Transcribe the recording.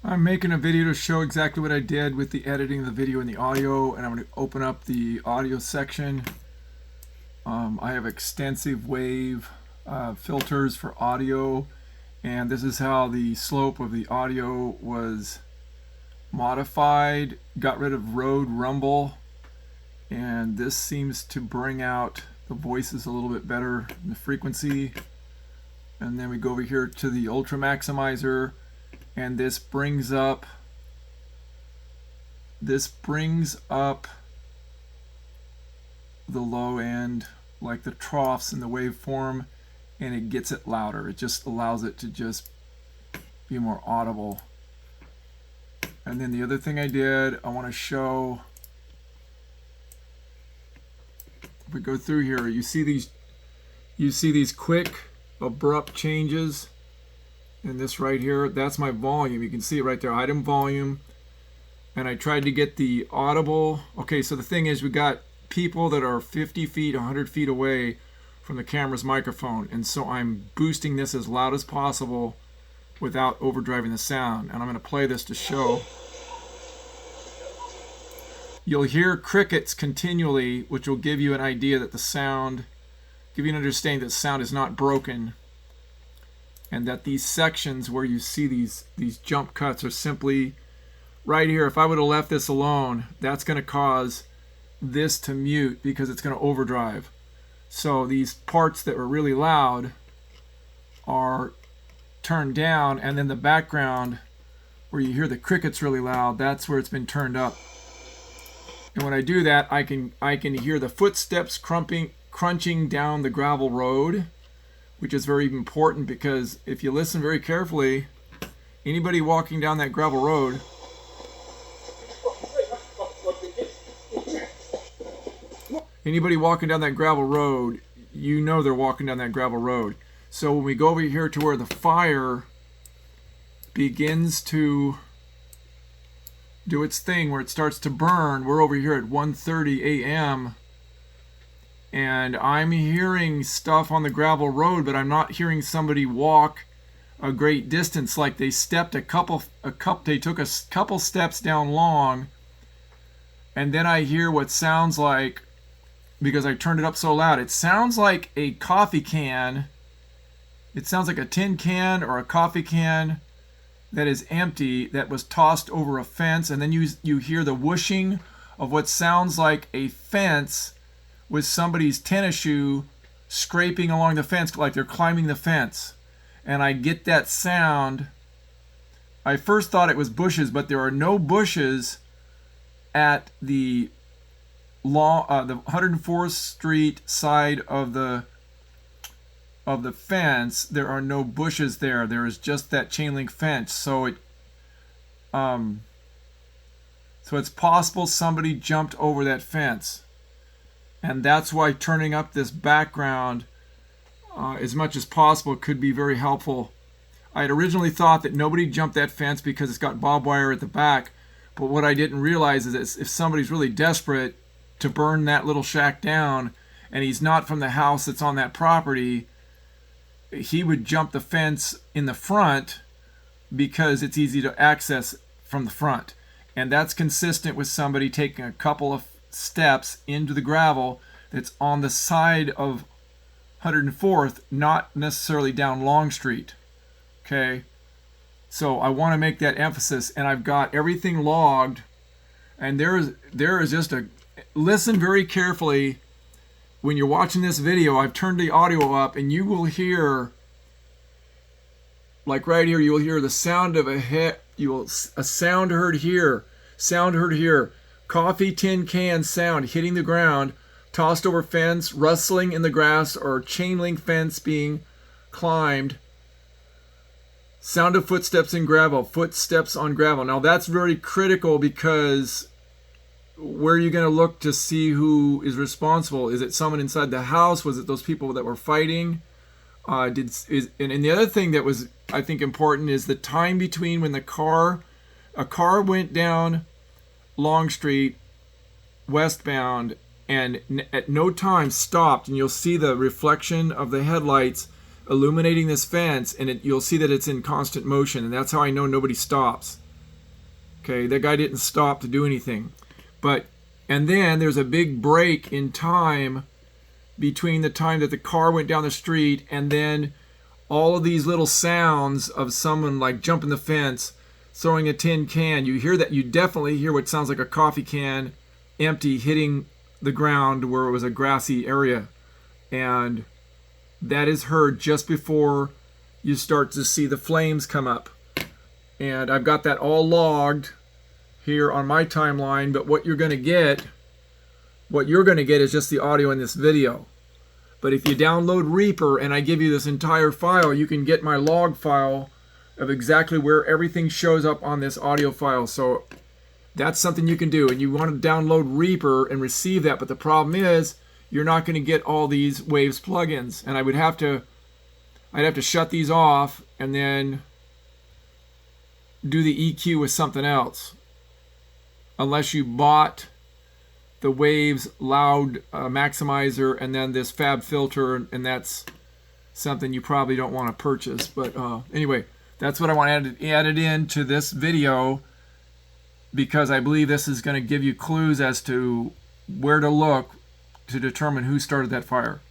I'm making a video to show exactly what I did with the editing of the video and the audio, and I'm going to open up the audio section. I have extensive wave filters for audio, and this is how the slope of the audio was modified. Got rid of road rumble, and this seems to bring out the voices a little bit better in the frequency. And then we go over here to the Ultra Maximizer, and this brings up the low end, like the troughs in the waveform, and it gets it louder. It just allows it to just be more audible. And then the other thing I did, I want to show, if we go through here, you see these quick abrupt changes. And this right here, that's my volume. You can see it right there, item volume. And I tried to get the audible. Okay, so the thing is, we got people that are 50 feet, 100 feet away from the camera's microphone. And so I'm boosting this as loud as possible without overdriving the sound. And I'm going to play this to show. You'll hear crickets continually, which will give you an idea that the sound, give you an understanding that the sound is not broken. And that these sections where you see these jump cuts are simply right here. If I would have left this alone, that's going to cause this to mute because it's going to overdrive. So these parts that were really loud are turned down, and then the background where you hear the crickets really loud, that's where it's been turned up. And when I do that, I can hear the footsteps crunching down the gravel road, which is very important because if you listen very carefully, anybody walking down that gravel road, you know they're walking down that gravel road. So when we go over here to where the fire begins to do its thing, where it starts to burn, we're over here at 1:30 a.m. and I'm hearing stuff on the gravel road, but I'm not hearing somebody walk a great distance. Like they stepped they took a couple steps down long, and then I hear what sounds like, because I turned it up so loud, it sounds like a coffee can. It sounds like a tin can or a coffee can that is empty that was tossed over a fence, and then you hear the whooshing of what sounds like a fence with somebody's tennis shoe scraping along the fence like they're climbing the fence. And I get that sound. I first thought it was bushes, but there are no bushes at the 104th Street side of the fence. There are no bushes there. There is just that chain link fence. So it's possible somebody jumped over that fence. And that's why turning up this background as much as possible could be very helpful. I had originally thought that nobody jumped that fence because it's got barbed wire at the back. But what I didn't realize is that if somebody's really desperate to burn that little shack down, and he's not from the house that's on that property, he would jump the fence in the front because it's easy to access from the front. And that's consistent with somebody taking a couple of steps into the gravel that's on the side of 104th, not necessarily down Long Street. Okay, so I want to make that emphasis, and I've got everything logged, and there is just listen very carefully when you're watching this video. I've turned the audio up, and you will hear, like right here, you will hear the sound of a sound heard here, coffee tin can sound hitting the ground, tossed over fence, rustling in the grass, or chain link fence being climbed. Sound of footsteps in gravel, footsteps on gravel. Now that's very critical, because where are you going to look to see who is responsible? Is it someone inside the house? Was it those people that were fighting? And the other thing that was, I think, important is the time between when a car went down Long Street westbound and at no time stopped, and you'll see the reflection of the headlights illuminating this fence, and you'll see that it's in constant motion, and that's how I know nobody stops. Okay, that guy didn't stop to do anything. And then there's a big break in time between the time that the car went down the street and then all of these little sounds of someone like jumping the fence, throwing a tin can. You hear that, you definitely hear what sounds like a coffee can empty hitting the ground where it was a grassy area. And that is heard just before you start to see the flames come up. And I've got that all logged here on my timeline, but what you're going to get is just the audio in this video. But if you download Reaper and I give you this entire file, you can get my log file of exactly where everything shows up on this audio file. So that's something you can do. And you want to download Reaper and receive that. But the problem is you're not going to get all these Waves plugins. And I'd have to shut these off and then do the EQ with something else. Unless you bought the Waves loud maximizer and then this Fab filter, and that's something you probably don't want to purchase. But anyway, that's what I want added into this video, because I believe this is going to give you clues as to where to look to determine who started that fire.